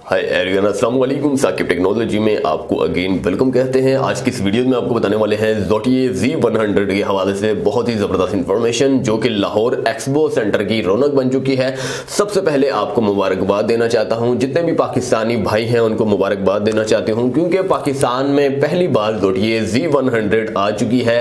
Hi everyone, अस्सलाम वालेकुम। Saqib technology में आपको अगेन वेलकम कहते हैं। आज की इस वीडियो में आपको बताने वाले हैं ZTE Z100 के हवाले से बहुत ही ज़बरदस्त इंफॉर्मेशन जो कि लाहौर एक्सपो सेंटर की रौनक बन चुकी है। सबसे पहले आपको मुबारकबाद देना चाहता हूं, जितने भी पाकिस्तानी भाई हैं उनको मुबारकबाद देना चाहती हूं, क्योंकि पाकिस्तान में पहली बार ZTE Z100 आ चुकी है।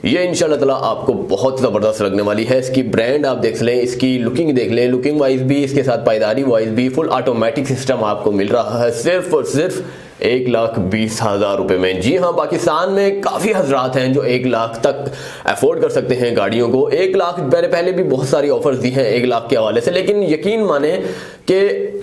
ये इंशाल्लाह ताला आपको बहुत ज़बरदस्त लगने वाली है। इसकी ब्रांड आप देख लें, इसकी लुकिंग देख लें, लुकिंग वाइज भी, इसके साथ पायदारी वाइज भी फुल ऑटोमेटिक सिस्टम आपको मिल रहा है सिर्फ और सिर्फ 1,20,000 रुपए में। जी हाँ, पाकिस्तान में काफ़ी हजरात हैं जो 1 लाख तक अफोर्ड कर सकते हैं गाड़ियों को। 1 लाख मैंने पहले भी बहुत सारी ऑफर्स दी हैं 1 लाख के हवाले से, लेकिन यकीन माने कि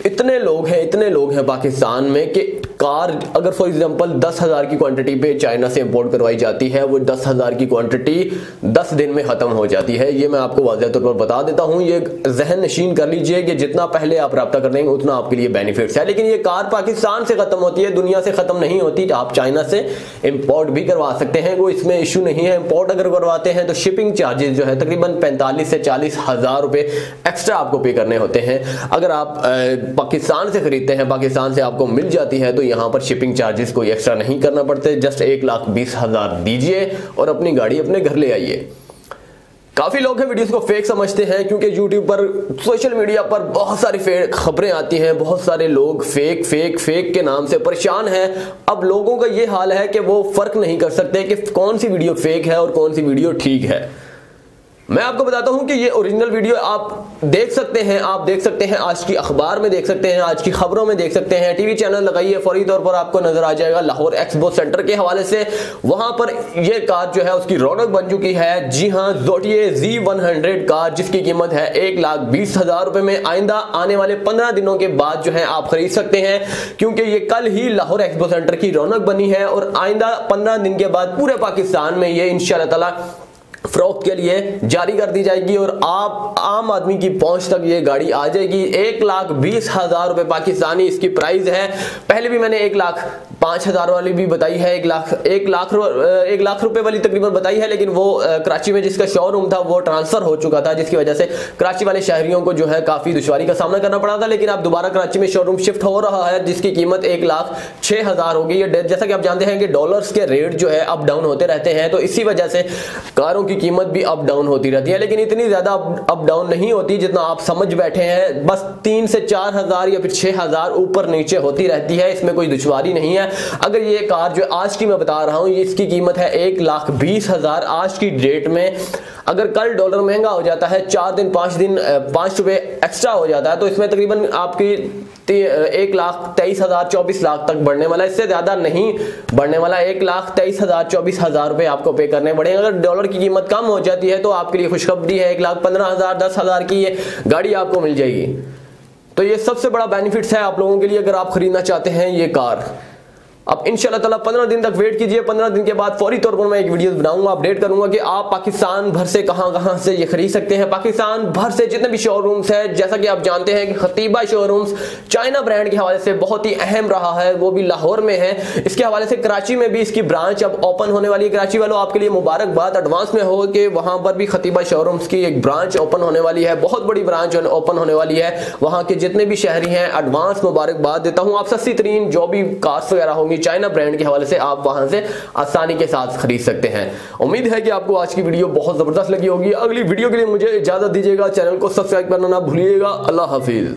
इतने लोग हैं पाकिस्तान में कि कार अगर फॉर एग्जांपल 10,000 की क्वांटिटी पे चाइना से इंपोर्ट करवाई जाती है, वो 10,000 की क्वांटिटी 10 दिन में ख़त्म हो जाती है। ये मैं आपको वाज़ेह तौर पर बता देता हूँ। ये जहन नशीन कर लीजिए कि जितना पहले आप रब्ता कर देंगे उतना आपके लिए बेनिफिट्स है। लेकिन ये कार पाकिस्तान से ख़त्म होती है, दुनिया से ख़त्म नहीं होती। आप चाइना से इंपोर्ट भी करवा सकते हैं, कोई इसमें इशू नहीं है। इंपोर्ट अगर करवाते हैं तो शिपिंग चार्जेस जो है तकरीबन 45 से 40,000 रुपये एक्स्ट्रा आपको पे करने होते हैं। अगर आप पाकिस्तान से खरीदते हैं, पाकिस्तान से आपको मिल जाती है, तो यहाँ पर शिपिंग चार्जेस कोई एक्स्ट्रा नहीं करना पड़ते। जस्ट 1,20,000 दीजिए और अपनी गाड़ी अपने घर ले आइए। काफी लोग हैं वीडियोस को फेक समझते हैं, क्योंकि यूट्यूब पर, सोशल मीडिया पर बहुत सारी फेक खबरें आती हैं। बहुत सारे लोग फेक के नाम से परेशान हैं। अब लोगों का ये हाल है कि वो फर्क नहीं कर सकते कि कौन सी वीडियो फेक है और कौन सी वीडियो ठीक है। मैं आपको बताता हूं कि ये ओरिजिनल वीडियो आप देख सकते हैं, आज की अखबार में देख सकते हैं, आज की खबरों में देख सकते हैं। टीवी चैनल लगाइए, फौरी तौर पर आपको नजर आ जाएगा लाहौर एक्सपो सेंटर के हवाले से। वहां पर ये कार जो है उसकी रौनक बन चुकी है। जी हाँ, ZTE Z100 कार जिसकी कीमत है 1,20,000 रुपए में आइंदा आने वाले 15 दिनों के बाद जो है आप खरीद सकते हैं, क्योंकि ये कल ही लाहौर एक्सपो सेंटर की रौनक बनी है और आइंदा 15 दिन के बाद पूरे पाकिस्तान में ये इंशाल्लाह ताला फरोख्त के लिए जारी कर दी जाएगी और आप आम आदमी की पहुंच तक ये गाड़ी आ जाएगी। 1,20,000 रुपए पाकिस्तानी इसकी प्राइस है। पहले भी मैंने 1,05,000 वाली भी बताई है, 1 लाख रुपए वाली तकरीबन बताई है, लेकिन वो कराची में जिसका शोरूम था वो ट्रांसफर हो चुका था, जिसकी वजह से कराची वाले शहरियों को जो है काफी दुश्वारी का सामना करना पड़ा था। लेकिन अब दोबारा कराची में शोरूम शिफ्ट हो रहा है, जिसकी कीमत 1,06,000 होगी। ये जैसा कि आप जानते हैं कि डॉलर्स के रेट जो है अप डाउन होते रहते हैं, तो इसी वजह से कारों की कीमत भी अप डाउन होती रहती है, लेकिन इतनी ज्यादा अप डाउन नहीं होती जितना आप समझ बैठे हैं। बस 3 से 4,000 या फिर 6,000 ऊपर नीचे होती रहती है, इसमें कोई दुश्वारी नहीं है। अगर ये कार जो आज की मैं बता रहा हूं, ये इसकी कीमत है 1,20,000 आज की डेट में। अगर कल डॉलर महंगा हो जाता है, 4 दिन 5 दिन 5 रुपए एक्स्ट्रा हो जाता है, तो इसमें तकरीबन आपकी 1,23,000 24 लाख तक बढ़ने वाला है। इससे ज्यादा नहीं बढ़ने वाला। 1,23,000 24,000 रुपए आपको पे करने पड़ेंगे। अगर डॉलर की कीमत कम हो जाती है तो आपके लिए खुशखबरी है, 1,15,000 10,000 की ये गाड़ी आपको मिल जाएगी। तो ये सबसे बड़ा बेनिफिट्स है आप लोगों के लिए अगर आप खरीदना चाहते हैं ये कार। अब इंशाल्लाह ताला 15 दिन तक वेट कीजिए। 15 दिन के बाद फौरी तौर पर मैं एक वीडियो बनाऊंगा, अपडेट करूंगा कि आप पाकिस्तान भर से कहां से ये खरीद सकते हैं। पाकिस्तान भर से जितने भी शोरूम्स हैं, जैसा कि आप जानते हैं कि खतीबा शोरूम्स चाइना ब्रांड के हवाले से बहुत ही अहम रहा है, वो भी लाहौर में है। इसके हवाले से कराची में भी इसकी ब्रांच अब ओपन होने वाली है। कराची वालों आपके लिए मुबारकबाद एडवांस में हो कि वहां पर भी खतीबा शोरूम्स की एक ब्रांच ओपन होने वाली है, बहुत बड़ी ब्रांच ओपन होने वाली है। वहां के जितने भी शहरी हैं एडवांस मुबारकबाद देता हूं। आप सस्ती तरीन जो भी कार्स वगैरह होंगी चाइना ब्रांड के हवाले से आप वहां से आसानी के साथ खरीद सकते हैं। उम्मीद है कि आपको आज की वीडियो बहुत जबरदस्त लगी होगी। अगली वीडियो के लिए मुझे इजाजत दीजिएगा। चैनल को सब्सक्राइब करना ना भूलिएगा। अल्लाह हाफिज।